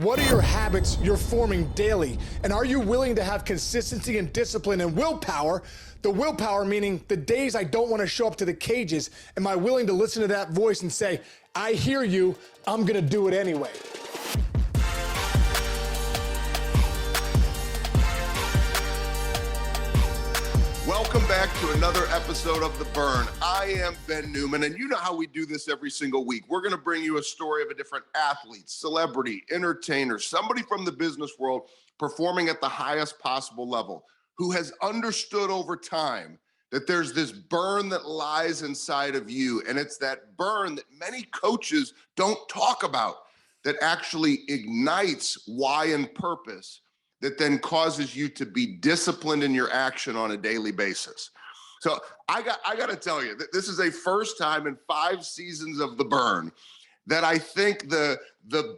What are your habits you're forming daily? And are you willing to have consistency and discipline and willpower? The willpower meaning the days I don't want to show up to the cages, am I willing to listen to that voice and say, I hear you, I'm going to do it anyway? Welcome back to another episode of The Burn. I am Ben Newman, and you know how we do this every single week. We're going to bring you a story of a different athlete, celebrity, entertainer, somebody from the business world performing at the highest possible level, who has understood over time that there's this burn that lies inside of you, and it's that burn that many coaches don't talk about that actually ignites why and purpose that then causes you to be disciplined in your action on a daily basis. So I got to tell you that this is a first time in 5 seasons of The Burn that I think the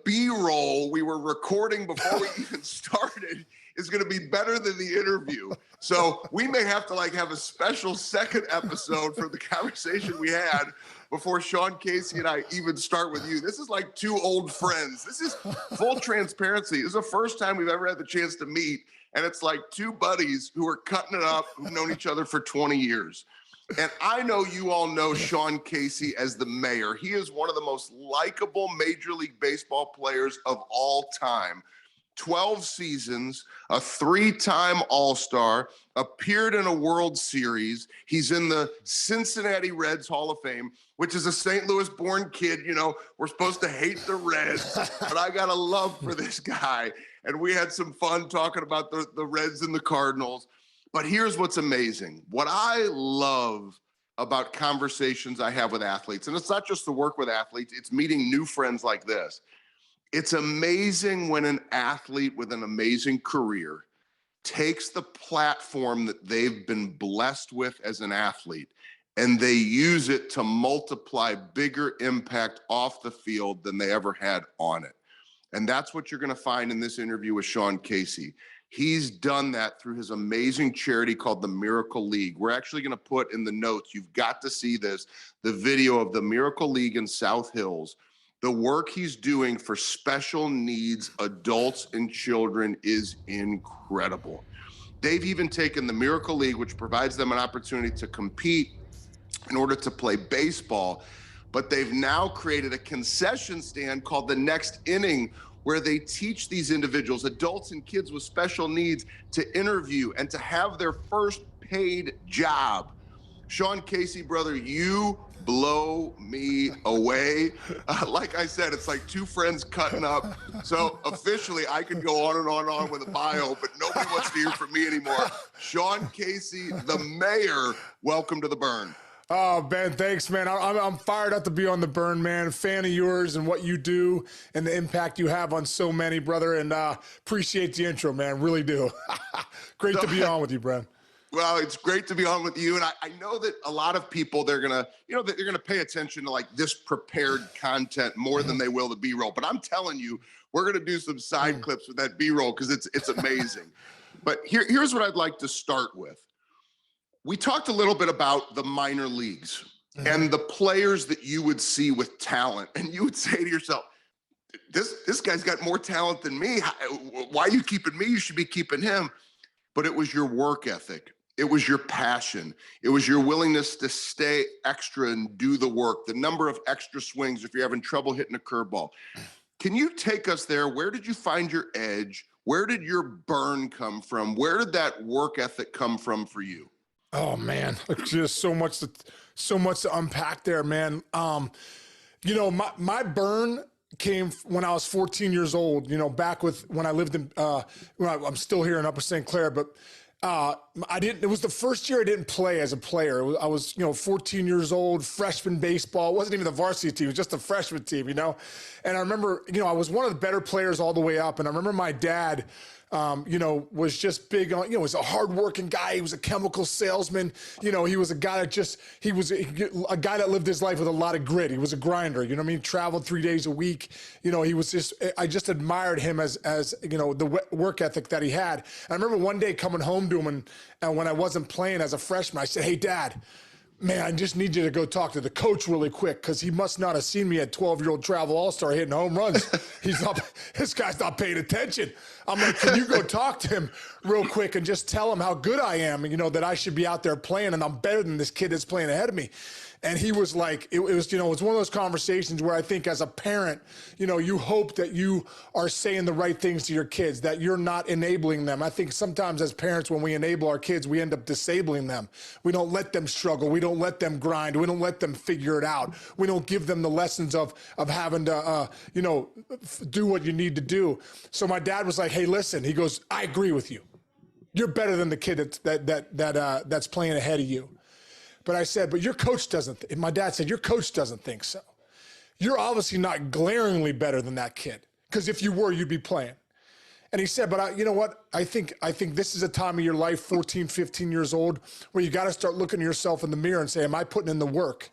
B-roll we were recording before we even started is going to be better than the interview. So we may have to have a special second episode for the conversation we had before Sean Casey and I even start with you. This is like 2 old friends. This is full transparency. This is the first time we've ever had the chance to meet. And it's like 2 buddies who are cutting it up, who've known each other for 20 years. And I know you all know Sean Casey as the mayor. He is one of the most likable Major League Baseball players of all time. 12 seasons, a 3-time All-Star, appeared in a World Series. He's in the Cincinnati Reds Hall of Fame, which is a St. Louis-born kid. You know, we're supposed to hate the Reds, but I got a love for this guy. And we had some fun talking about the Reds and the Cardinals. But here's what's amazing. What I love about conversations I have with athletes, and it's not just the work with athletes, it's meeting new friends like this. It's amazing when an athlete with an amazing career takes the platform that they've been blessed with as an athlete and they use it to multiply bigger impact off the field than they ever had on it. And that's what you're going to find in this interview with Sean Casey. He's done that through his amazing charity called the Miracle League. We're actually going to put in the notes, you've got to see this, the video of the Miracle League in South Hills. The work he's doing for special needs adults and children is incredible. They've even taken the Miracle League, which provides them an opportunity to compete in order to play baseball, but they've now created a concession stand called The Next Inning, where they teach these individuals, adults and kids with special needs, to interview and to have their first paid job. Sean Casey, brother, you blow me away. Like I said, it's like 2 friends cutting up. So officially, I could go on and on with a bio, but nobody wants to hear from me anymore. Sean Casey, the mayor, welcome to The Burn. Oh, Ben, thanks, man. I'm fired up to be on The Burn, man. Fan of yours and what you do and the impact you have on so many, brother. And appreciate the intro, man. Really do. Great to be on with you, Brent. Well, it's great to be on with you. And I know that a lot of people, they're going to pay attention to this prepared content more than they will the B-roll. But I'm telling you, we're going to do some side clips with that B-roll because it's amazing. But here's what I'd like to start with. We talked a little bit about the minor leagues and the players that you would see with talent. And you would say to yourself, this guy's got more talent than me. Why are you keeping me? You should be keeping him. But it was your work ethic. It was your passion. It was your willingness to stay extra and do the work, the number of extra swings if you're having trouble hitting a curveball. Can you take us there? Where did you find your edge? Where did your burn come from? Where did that work ethic come from for you? Oh, man, just so much to unpack there, man. My burn came when I was 14 years old, back when I lived in, I'm still here in Upper St. Clair, but it was the first year I didn't play as a player. I was 14 years old, freshman baseball. It wasn't even the varsity team. It was just the freshman team, And I remember, I was one of the better players all the way up. And I remember my dad, was just big on, was a hardworking guy. He was a chemical salesman. He was a guy a guy that lived his life with a lot of grit. He was a grinder, traveled 3 days a week. I just admired him as the work ethic that he had. And I remember one day coming home to him and when I wasn't playing as a freshman, I said, "Hey, Dad, man, I just need you to go talk to the coach really quick because he must not have seen me at 12-year-old travel all-star hitting home runs. This guy's not paying attention. I'm like, can you go talk to him real quick and just tell him how good I am, that I should be out there playing and I'm better than this kid that's playing ahead of me. And he was like, it was one of those conversations where I think as a parent, you hope that you are saying the right things to your kids, that you're not enabling them. I think sometimes as parents, when we enable our kids, we end up disabling them. We don't let them struggle. We don't let them grind. We don't let them figure it out. We don't give them the lessons of having to, do what you need to do. So my dad was like, hey, listen, he goes, I agree with you. You're better than the kid that's playing ahead of you. But I said, but your coach doesn't. My dad said, your coach doesn't think so. You're obviously not glaringly better than that kid, because if you were, you'd be playing. And he said, but you know what? I think this is a time of your life, 14, 15 years old, where you got to start looking at yourself in the mirror and say, am I putting in the work?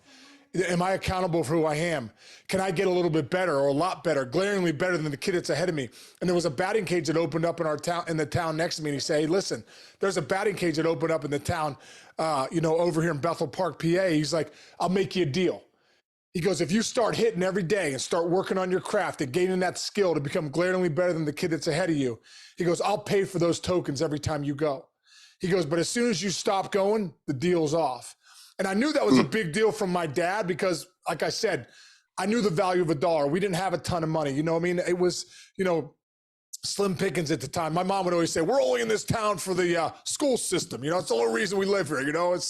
Am I accountable for who I am? Can I get a little bit better or a lot better, glaringly better than the kid that's ahead of me? And there was a batting cage that opened up in the town next to me. And he said, hey, listen, there's a batting cage that opened up in the town, over here in Bethel Park, PA. He's like, I'll make you a deal. He goes, if you start hitting every day and start working on your craft and gaining that skill to become glaringly better than the kid that's ahead of you, he goes, I'll pay for those tokens every time you go. He goes, but as soon as you stop going, the deal's off. And I knew that was a big deal from my dad because, like I said, I knew the value of $1. We didn't have a ton of money. It was, slim pickings at the time. My mom would always say, we're only in this town for the school system. It's the only reason we live here, And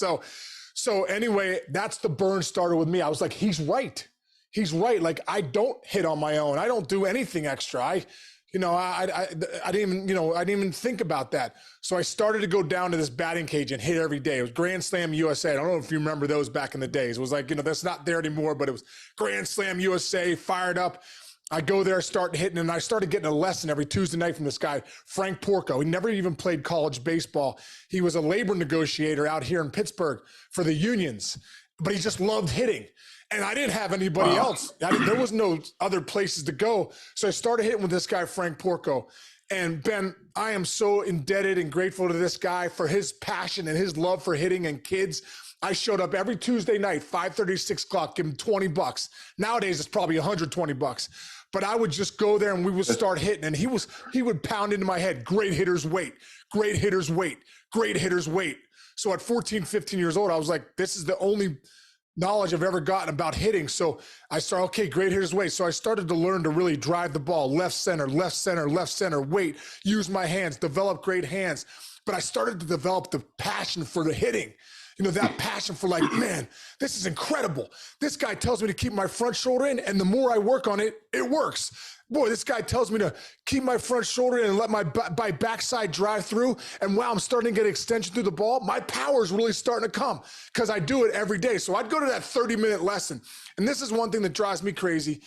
so anyway, that's the burn started with me. I was like, he's right. He's right. Like, I don't hit on my own. I don't do anything extra. I didn't even think about that. So I started to go down to this batting cage and hit every day. It was Grand Slam USA. I don't know if you remember those back in the days. It was like, that's not there anymore, but it was Grand Slam USA, fired up. I go there, start hitting, and I started getting a lesson every Tuesday night from this guy, Frank Porco. He never even played college baseball. He was a labor negotiator out here in Pittsburgh for the unions, but he just loved hitting. And I didn't have anybody else. There was no other places to go. So I started hitting with this guy, Frank Porco. And Ben, I am so indebted and grateful to this guy for his passion and his love for hitting and kids. I showed up every Tuesday night, 5:30, 6 o'clock, give him $20. Nowadays, it's probably $120. But I would just go there and we would start hitting. And he would pound into my head, great hitters wait, great hitters wait, great hitters wait. So at 14, 15 years old, I was like, this is the only knowledge I've ever gotten about hitting. So I started, okay, great hitters wait. So I started to learn to really drive the ball, left center, left center, left center, wait, use my hands, develop great hands. But I started to develop the passion for the hitting. That passion for like, man, this is incredible. This guy tells me to keep my front shoulder in, and the more I work on it, it works. Boy, this guy tells me to keep my front shoulder in and let my backside drive through. And wow, I'm starting to get extension through the ball. My power is really starting to come because I do it every day. So I'd go to that 30-minute lesson. And this is one thing that drives me crazy.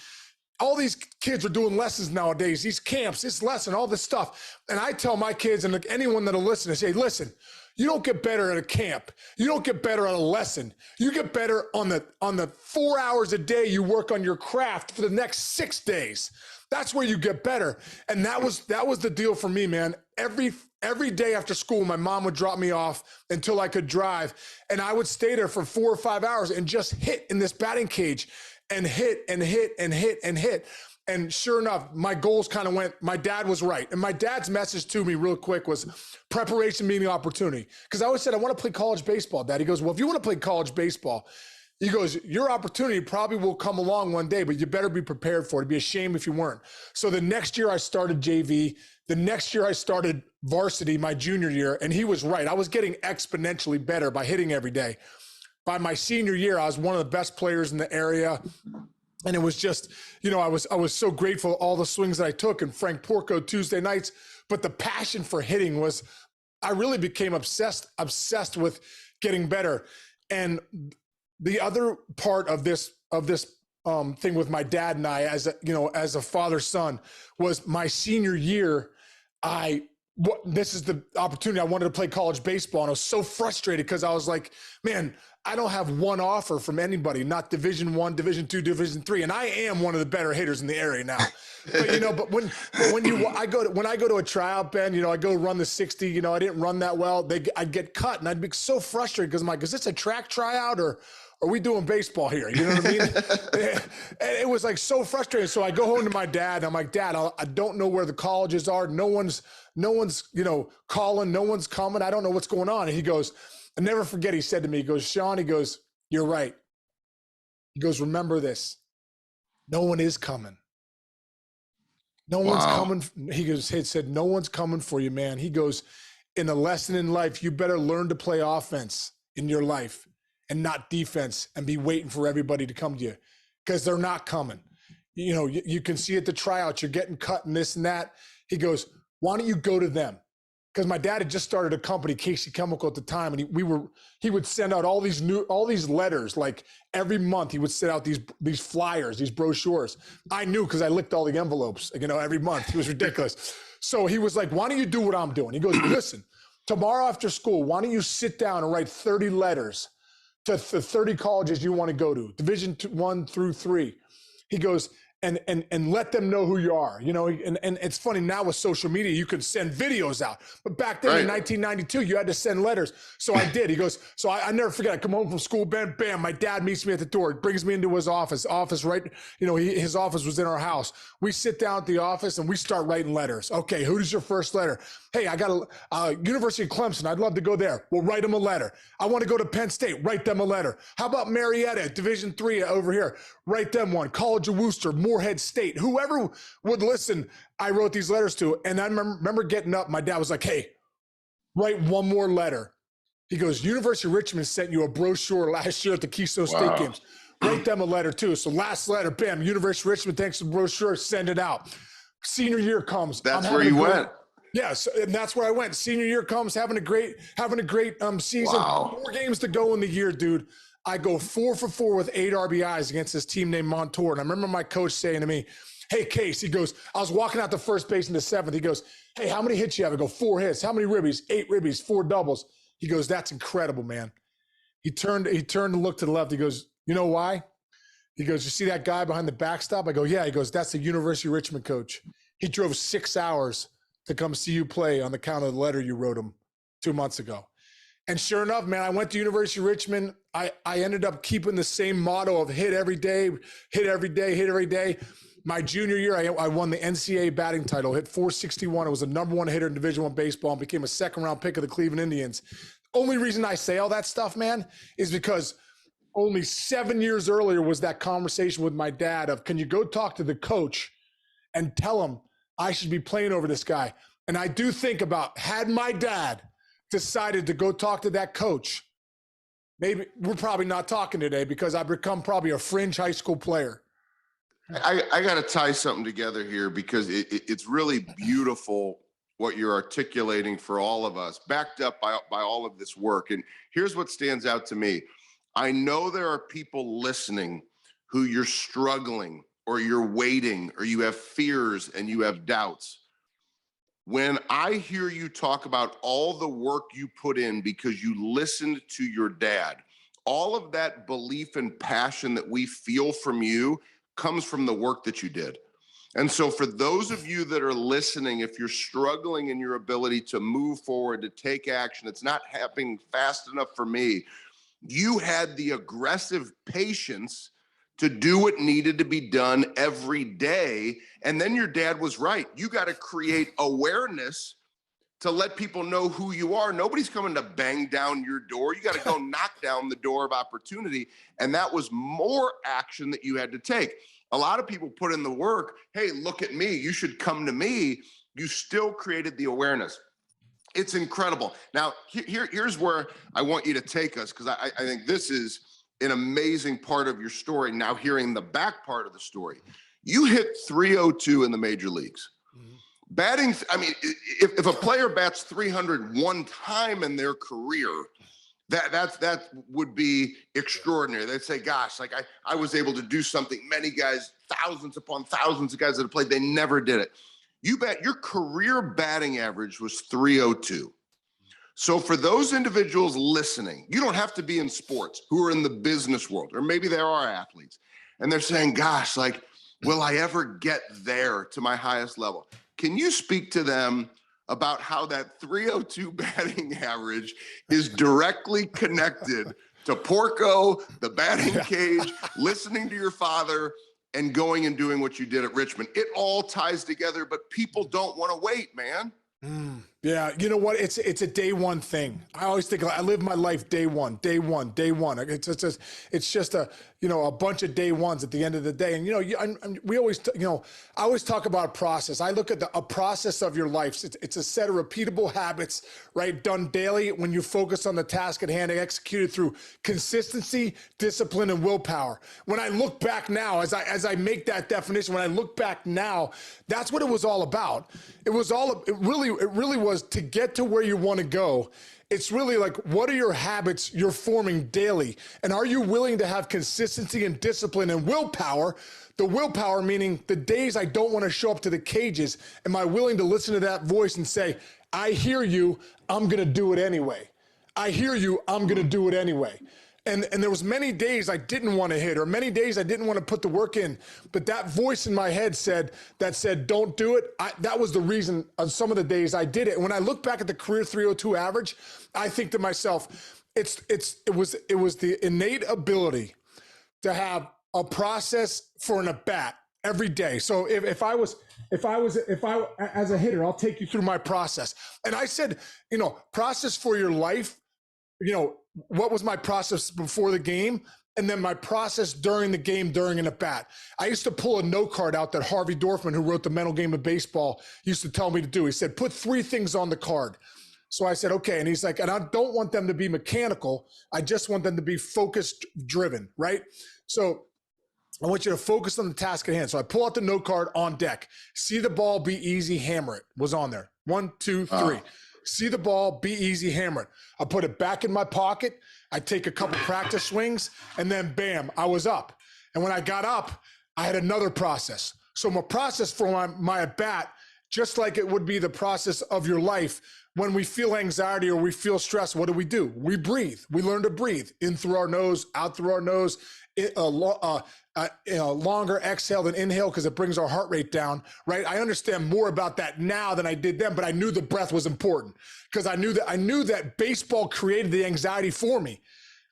All these kids are doing lessons nowadays, these camps, this lesson, all this stuff. And I tell my kids and anyone that'll listen, I say, listen, you don't get better at a camp. You don't get better at a lesson. You get better on the 4 hours a day you work on your craft for the next 6 days. That's where you get better. And that was the deal for me, man. Every day after school, my mom would drop me off until I could drive. And I would stay there for 4 or 5 hours and just hit in this batting cage and hit and hit and hit and hit. And sure enough, my goals kind of went, my dad was right. And my dad's message to me real quick was preparation meaning opportunity. Because I always said, I want to play college baseball, Dad. He goes, well, if you want to play college baseball, he goes, your opportunity probably will come along one day, but you better be prepared for it. It'd be a shame if you weren't. So the next year I started JV. The next year I started varsity, my junior year. And he was right. I was getting exponentially better by hitting every day. By my senior year, I was one of the best players in the area. And it was just, I was so grateful all the swings that I took and Frank Porco Tuesday nights. But the passion for hitting was, I really became obsessed with getting better. And the other part of this thing with my dad and I, as a father-son, was my senior year. This is the opportunity. I wanted to play college baseball, and I was so frustrated because I was like, man, I don't have one offer from anybody, not Division I, Division II, Division III, and I am one of the better hitters in the area now. But when I go to a tryout, Ben, I go run the 60. I didn't run that well. I'd get cut, and I'd be so frustrated because I'm like, is this a track tryout or are we doing baseball here? You know what I mean? It was like so frustrating. So I go home to my dad. And I'm like, Dad, I don't know where the colleges are. No one's calling. No one's coming. I don't know what's going on. And he goes, I never forget. He said to me, he goes, Sean, he goes, you're right. He goes, remember this. No one is coming. No one's coming. He said, no one's coming for you, man. He goes, in a lesson in life, you better learn to play offense in your life and not defense and be waiting for everybody to come to you because they're not coming. You can see at the tryouts, you're getting cut and this and that. He goes, why don't you go to them? Because my dad had just started a company, Casey Chemical at the time. And he would send out all these letters, like every month he would send out these flyers, these brochures. I knew because I licked all the envelopes, every month. It was ridiculous. So he was like, why don't you do what I'm doing? He goes, listen, tomorrow after school, why don't you sit down and write 30 letters to the 30 colleges you want to go to, Division I through III. He goes, and let them know who you are, and it's funny now with social media, you could send videos out, but back then in 1992, you had to send letters. So I did. He goes, so I never forget, I come home from school, bam, my dad meets me at the door, brings me into his office right. His office was in our house. We sit down at the office and we start writing letters. Okay. Who does your first letter? Hey, I got a University of Clemson. I'd love to go there. We'll write them a letter. I want to go to Penn State. Write them a letter. How about Marietta, Division III over here? Write them one. College of Worcester, Morehead State. Whoever would listen, I wrote these letters to. And I remember getting up. My dad was like, hey, write one more letter. He goes, University of Richmond sent you a brochure last year at the Keystone State Games. Write them a letter too. So last letter, bam, University of Richmond, thanks for the brochure, send it out. Senior year comes. That's where you went. Yes, and that's where I went. Senior year comes, having a great season. Wow. 4 games to go in the year, dude. I go 4 for 4 with 8 RBIs against this team named Montour. And I remember my coach saying to me, hey, Case, he goes, I was walking out to first base in the 7th. He goes, hey, how many hits you have? I go, 4 hits. How many ribbies? 8 ribbies, 4 doubles. He goes, that's incredible, man. He turned and looked to the left. He goes, you know why? He goes, you see that guy behind the backstop? I go, yeah. He goes, that's the University of Richmond coach. He drove 6 hours to come see you play on the count of the letter you wrote him 2 months ago. And sure enough, man, I went to University of Richmond. I ended up keeping the same motto of hit every day, hit every day, hit every day. My junior year, I won the NCAA batting title, hit 461. I was the #1 hitter in Division I baseball and became a second-round pick of the Cleveland Indians. Only reason I say all that stuff, man, is because only 7 years earlier was that conversation with my dad of, can you go talk to the coach and tell him I should be playing over this guy? And I do think about, had my dad decided to go talk to that coach, maybe we're probably not talking today because I've become probably a fringe high school player. I got to tie something together here because it's really beautiful what you're articulating for all of us, backed up by all of this work. And here's what stands out to me. I know there are people listening who you're struggling or you're waiting or you have fears and you have doubts. When I hear you talk about all the work you put in because you listened to your dad, all of that belief and passion that we feel from you comes from the work that you did. And so for those of you that are listening, if you're struggling in your ability to move forward, to take action, it's not happening fast enough for me. You had the aggressive patience to do what needed to be done every day. And then your dad was right. You got to create awareness to let people know who you are. Nobody's coming to bang down your door. You got to go knock down the door of opportunity. And that was more action that you had to take. A lot of people put in the work. Hey, look at me. You should come to me. You still created the awareness. It's incredible. Now, here's where I want you to take us, because I think this is an amazing part of your story. Now, hearing the back part of the story, you hit 302 in the major leagues. Mm-hmm. Batting, I mean, if a player bats 300 one time in their career, that would be extraordinary. They'd say, gosh, like I was able to do something. Many guys, thousands upon thousands of guys that have played, they never did it. Your career batting average was 302. So for those individuals listening, you don't have to be in sports, who are in the business world, or maybe there are athletes, and they're saying, gosh, like, will I ever get there to my highest level? Can you speak to them about how that 302 batting average is directly connected to Porco, the batting cage, listening to your father, and going and doing what you did at Richmond? It all ties together, but people don't want to wait, man. Yeah, you know what? It's a day one thing. I always think I live my life day one. It's just a a bunch of day ones at the end of the day. And we always I always talk about a process. I look at a process of your life. It's a set of repeatable habits, right? Done daily when you focus on the task at hand and executed through consistency, discipline, and willpower. When I look back now, as I make that definition, when I look back now, that's what it was all about. It really was to get to where you want to go. It's really like, what are your habits you're forming daily? And are you willing to have consistency and discipline and willpower? The willpower meaning the days I don't want to show up to the cages, am I willing to listen to that voice and say, I hear you, I'm going to do it anyway. I hear you, I'm going to do it anyway. And there was many days I didn't want to hit, or many days I didn't want to put the work in, but that voice in my head said, don't do it. That was the reason on some of the days I did it. And when I look back at the career 302 average, I think to myself, it was the innate ability to have a process for an at bat every day. So if I as a hitter, I'll take you through my process. And I said, process for your life. What was my process before the game, and then my process during the game, during an at-bat. I used to pull a note card out that Harvey Dorfman, who wrote The Mental Game of Baseball, used to tell me to do. He said, put 3 things on the card. So I said, okay. And he's like, and I don't want them to be mechanical. I just want them to be focused driven, right? So I want you to focus on the task at hand. So I pull out the note card on deck. See the ball, be easy, hammer it. Was on there. 1, 2, 3. See the ball, be easy, hammer it. I put it back in my pocket. I take a couple practice swings, and then bam, I was up. And when I got up, I had another process. So my process for my at bat, just like it would be the process of your life, when we feel anxiety or we feel stress, what do? We breathe. We learn to breathe in through our nose, out through our nose, longer exhale than inhale because it brings our heart rate down, right? I understand more about that now than I did then, but I knew the breath was important because I knew that baseball created the anxiety for me.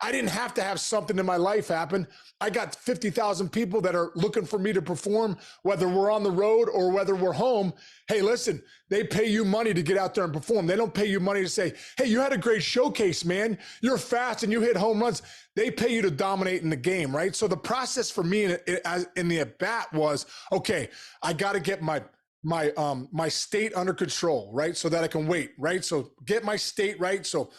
I didn't have to have something in my life happen. I got 50,000 people that are looking for me to perform, whether we're on the road or whether we're home. Hey, listen, they pay you money to get out there and perform. They don't pay you money to say, hey, you had a great showcase, man. You're fast and you hit home runs. They pay you to dominate in the game, right? So the process for me in the at-bat was, okay, I got to get my state under control, right? So that I can wait, right? So get my state right. So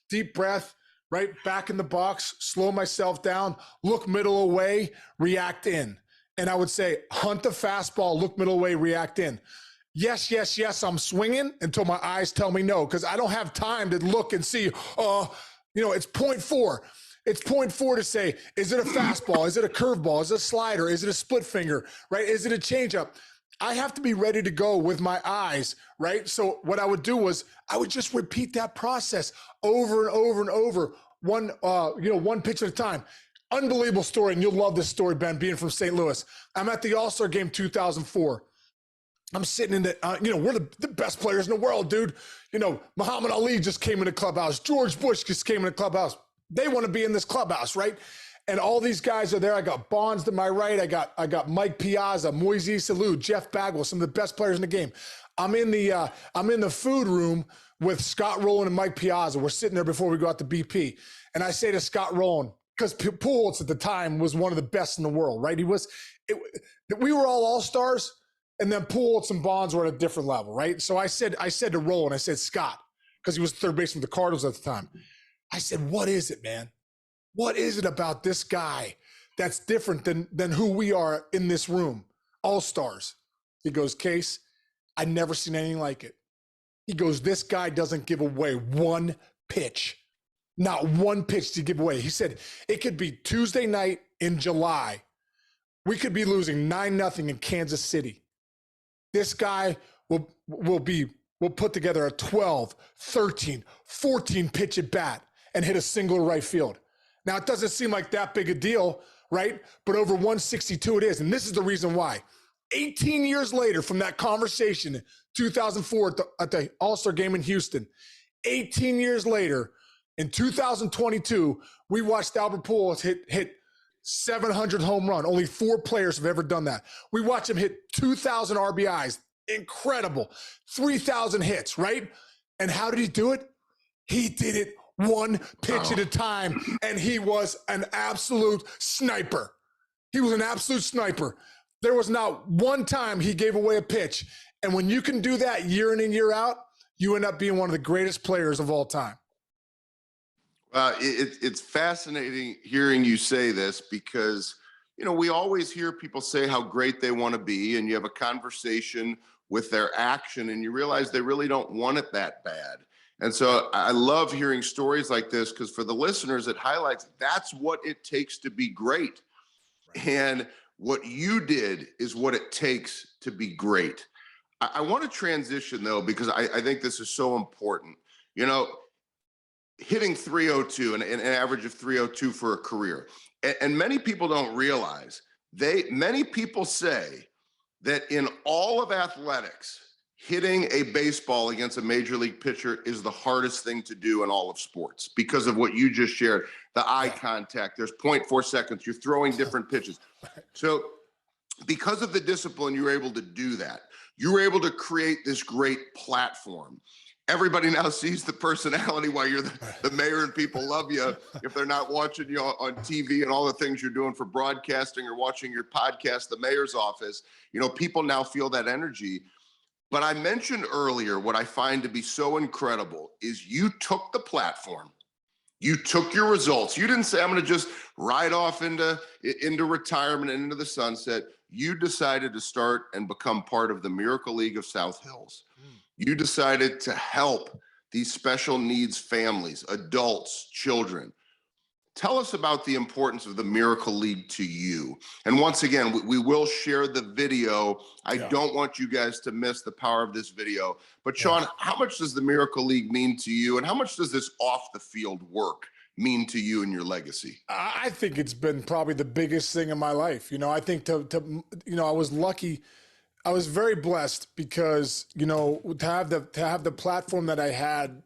deep breath, right? Back in the box, slow myself down, look middle away, react in. And I would say, hunt the fastball, look middle away, react in. Yes, I'm swinging until my eyes tell me no, because I don't have time to look and see, it's 0.4. It's 0.4 to say, is it a fastball? Is it a curveball? Is it a slider? Is it a split finger, right? Is it a changeup? I have to be ready to go with my eyes, right? So what I would do was I would just repeat that process over and over and over, one pitch at a time. Unbelievable story, and you'll love this story, Ben, being from St. Louis. I'm at the All-Star Game 2004. I'm sitting in we're the best players in the world, dude. Muhammad Ali just came in the clubhouse. George Bush just came in the clubhouse. They want to be in this clubhouse, right? And all these guys are there. I got Bonds to my right. I got Mike Piazza, Moises Alou, Jeff Bagwell, some of the best players in the game. I'm in the food room with Scott Rowland and Mike Piazza. We're sitting there before we go out to BP. And I say to Scott Rowland, because Pujols at the time was one of the best in the world, right? We were all-stars, and then Pujols and Bonds were at a different level, right? So I said to Rowland, I said, Scott, because he was third baseman of the Cardinals at the time. I said, what is it, man? What is it about this guy that's different than who we are in this room? All-stars. He goes, Case, I never seen anything like it. He goes, this guy doesn't give away one pitch. Not one pitch to give away. He said, it could be Tuesday night in July. We could be losing 9-0 in Kansas City. This guy will be will put together a 12, 13, 14 pitch at bat and hit a single to right field. Now, it doesn't seem like that big a deal, right? But over 162 it is. And this is the reason why. 18 years later from that conversation in 2004 at the All-Star game in Houston, 18 years later, in 2022, we watched Albert Pujols hit 700 home run. Only 4 players have ever done that. We watched him hit 2,000 RBIs. Incredible. 3,000 hits, right? And how did he do it? He did it one pitch at a time, and he was an absolute sniper. He was an absolute sniper. There was not one time he gave away a pitch. And when you can do that year in and year out, you end up being one of the greatest players of all time. It's fascinating hearing you say this because, you know, we always hear people say how great they want to be, and you have a conversation with their action and you realize they really don't want it that bad. And so I love hearing stories like this because for the listeners, it highlights that's what it takes to be great. Right. And what you did is what it takes to be great. I want to transition though, because I think this is so important. You know, hitting 302, an average of 302 for a career. And many people don't realize, many people say that in all of athletics, hitting a baseball against a major league pitcher is the hardest thing to do in all of sports because of what you just shared, the eye contact, there's 0.4 seconds, you're throwing different pitches. So because of the discipline, you were able to do that. You were able to create this great platform. Everybody now sees the personality why you're the mayor and people love you. If they're not watching you on TV and all the things you're doing for broadcasting or watching your podcast, the mayor's office, you know, people now feel that energy. But I mentioned earlier, what I find to be so incredible is you took the platform, you took your results. You didn't say, I'm going to just ride off into retirement and into the sunset. You decided to start and become part of the Miracle League of South Hills. You decided to help these special needs families, adults, children. Tell us about the importance of the Miracle League to you. And once again, we will share the video. I don't want you guys to miss the power of this video. But Sean, how much does the Miracle League mean to you? And how much does this off the field work mean to you and your legacy? I think it's been probably the biggest thing in my life. You know, I think I was lucky. I was very blessed because, you know, to have the platform that I had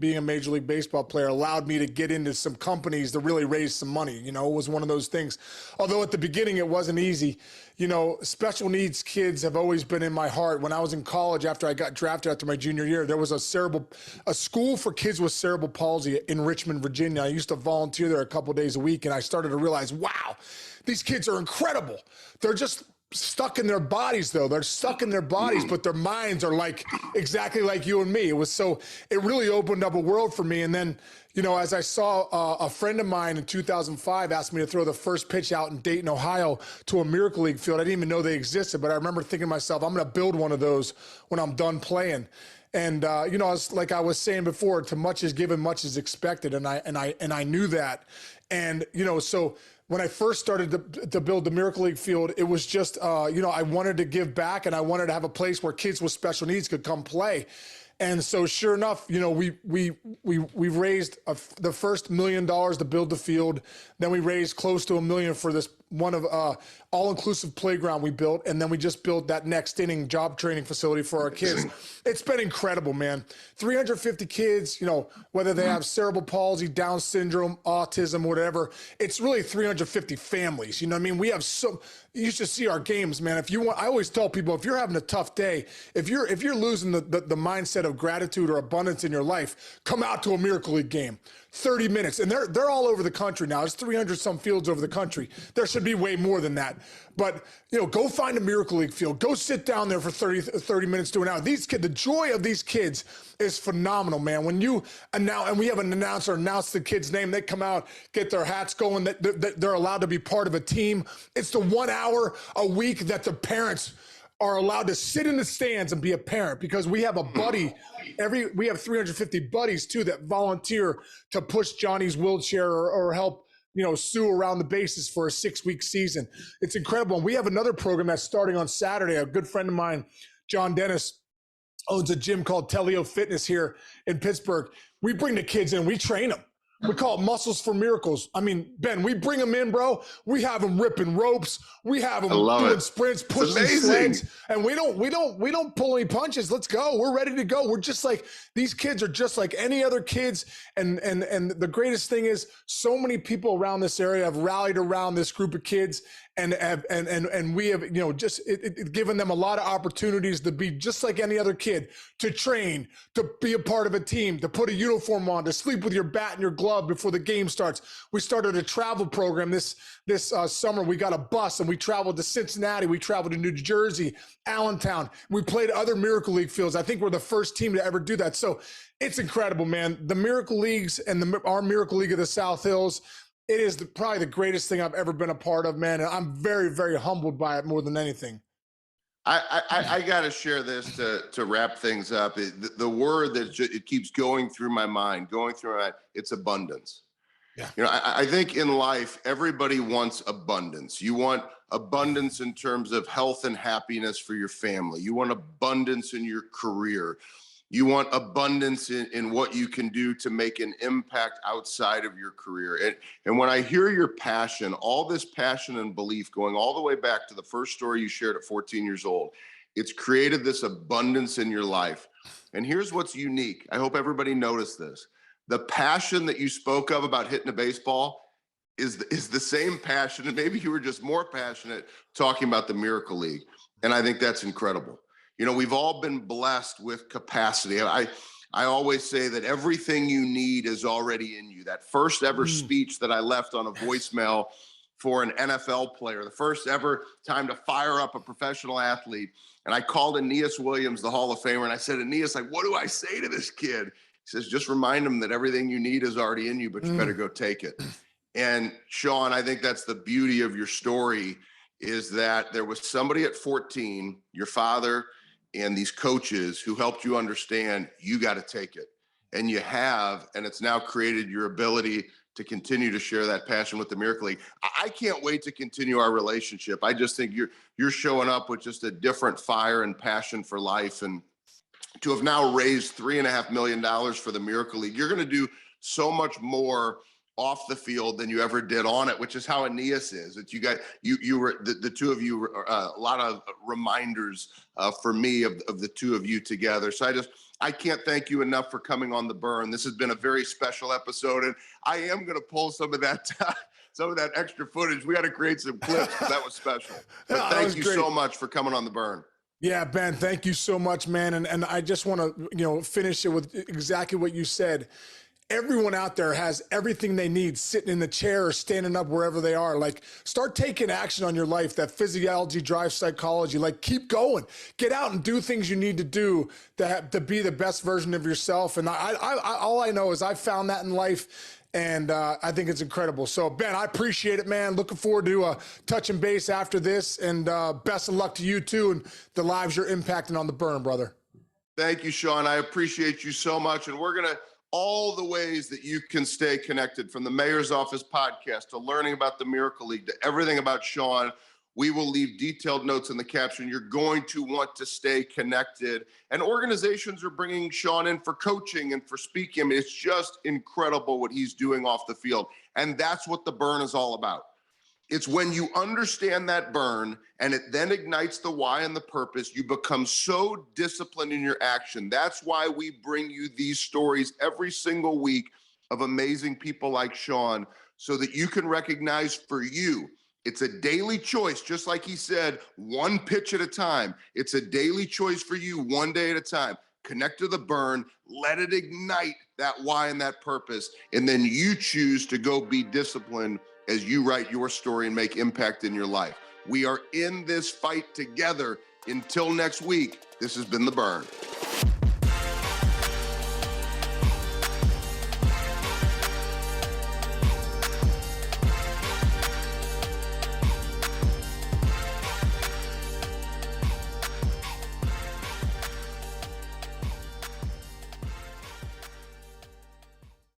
being a Major League Baseball player allowed me to get into some companies to really raise some money. You know, it was one of those things. Although at the beginning it wasn't easy. You know, special needs kids have always been in my heart. When I was in college, after I got drafted after my junior year, there was a school for kids with cerebral palsy in Richmond, Virginia. I used to volunteer there a couple of days a week, and I started to realize, wow, these kids are incredible. They're just stuck in their bodies though. They're stuck in their bodies, but their minds are like exactly like you and me. It really opened up a world for me. And then, you know, as I saw a friend of mine in 2005 asked me to throw the first pitch out in Dayton, Ohio to a Miracle League field. I didn't even know they existed, but I remember thinking to myself, I'm going to build one of those when I'm done playing. And, you know, like I was saying before, to much is given, much is expected. And I knew that. And, you know, so when I first started to build the Miracle League field, it was just, you know, I wanted to give back and I wanted to have a place where kids with special needs could come play. And so sure enough, you know, we raised the first $1 million to build the field. Then we raised close to $1 million for this one of all-inclusive playground we built. And then we just built that next inning job training facility for our kids. It's been incredible, man. 350 kids, you know, whether they have cerebral palsy, Down syndrome, autism, whatever, it's really 350 families. You know what I mean? We have you should see our games, man. If you want, I always tell people, if you're having a tough day, if you're losing the mindset of gratitude or abundance in your life, come out to a Miracle League game. 30 minutes. And they're all over the country now. There's 300 some fields over the country. There should be way more than that. But, you know, go find a Miracle League field. Go sit down there for 30 minutes to an hour. These kids, the joy of these kids is phenomenal, man. When you announce, and we have an announcer announce the kid's name, they come out, get their hats going, that they're allowed to be part of a team. It's the 1 hour a week that the parents are allowed to sit in the stands and be a parent, because we have a buddy. We have 350 buddies too that volunteer to push Johnny's wheelchair or help, you know, Sue around the bases for a 6-week season. It's incredible. And we have another program that's starting on Saturday. A good friend of mine, John Dennis, owns a gym called Teleo Fitness here in Pittsburgh. We bring the kids in, we train them. We call it Muscles for Miracles. I mean, Ben, we bring them in, bro. We have them ripping ropes. We have them doing sprints, pushing sleds, and we don't pull any punches. Let's go. We're ready to go. We're just like, these kids are just like any other kids. And the greatest thing is, so many people around this area have rallied around this group of kids, and we have, just given them a lot of opportunities to be just like any other kid, to train, to be a part of a team, to put a uniform on, to sleep with your bat and your glove before the game starts. We started a travel program this summer. We got a bus and we traveled to Cincinnati. We traveled to New Jersey, Allentown. We played other Miracle League fields. I think we're the first team to ever do that. So it's incredible, man. The Miracle Leagues and our Miracle League of the South Hills, it is probably the greatest thing I've ever been a part of, man. And I'm very, very humbled by it more than anything. I got to share this to wrap things up. The word that it keeps going through my mind, it's abundance. Yeah. I think in life, everybody wants abundance. You want abundance in terms of health and happiness for your family. You want abundance in your career. You want abundance in what you can do to make an impact outside of your career. And when I hear your passion, all this passion and belief going all the way back to the first story you shared at 14 years old, it's created this abundance in your life. And here's what's unique. I hope everybody noticed this. The passion that you spoke of about hitting a baseball is the same passion, and maybe you were just more passionate talking about the Miracle League. And I think that's incredible. We've all been blessed with capacity. I always say that everything you need is already in you. That first ever speech that I left on a voicemail for an NFL player, the first ever time to fire up a professional athlete. And I called Aeneas Williams, the Hall of Famer, and I said, Aeneas, what do I say to this kid? He says, just remind him that everything you need is already in you, but you better go take it. And Sean, I think that's the beauty of your story, is that there was somebody at 14, your father, and these coaches who helped you understand you got to take it. And you have, and it's now created your ability to continue to share that passion with the Miracle League. I can't wait to continue our relationship. I just think you're showing up with just a different fire and passion for life. And to have now raised $3.5 million for the Miracle League, you're going to do so much more off the field than you ever did on it, which is how Aeneas is. That you were the two of you, a lot of reminders for me of the two of you together. So I can't thank you enough for coming on The Burn. This has been a very special episode, and I am going to pull some of that extra footage. We got to create some clips because that was special. But thank you so much for coming on The Burn. Yeah, Ben, thank you so much, man. And I just want to, finish it with exactly what you said. Everyone out there has everything they need sitting in the chair or standing up wherever they are. Like, start taking action on your life. That physiology drives psychology. Like, keep going. Get out and do things you need to do to be the best version of yourself. And all I know is I found that in life, and I think it's incredible. So, Ben, I appreciate it, man. Looking forward to touching base after this, and best of luck to you, too, and the lives you're impacting on The Burn, brother. Thank you, Sean. I appreciate you so much, and we're going to all the ways that you can stay connected, from the Mayor's Office podcast to learning about the Miracle League to everything about Sean. We will leave detailed notes in the caption. You're going to want to stay connected. And organizations are bringing Sean in for coaching and for speaking. I mean, it's just incredible what he's doing off the field. And that's what The Burn is all about. It's when you understand that burn and it then ignites the why and the purpose, you become so disciplined in your action. That's why we bring you these stories every single week of amazing people like Sean, so that you can recognize for you, it's a daily choice. Just like he said, one pitch at a time. It's a daily choice for you, one day at a time. Connect to the burn, let it ignite that why and that purpose. And then you choose to go be disciplined as you write your story and make impact in your life. We are in this fight together. Until next week, this has been The Burn.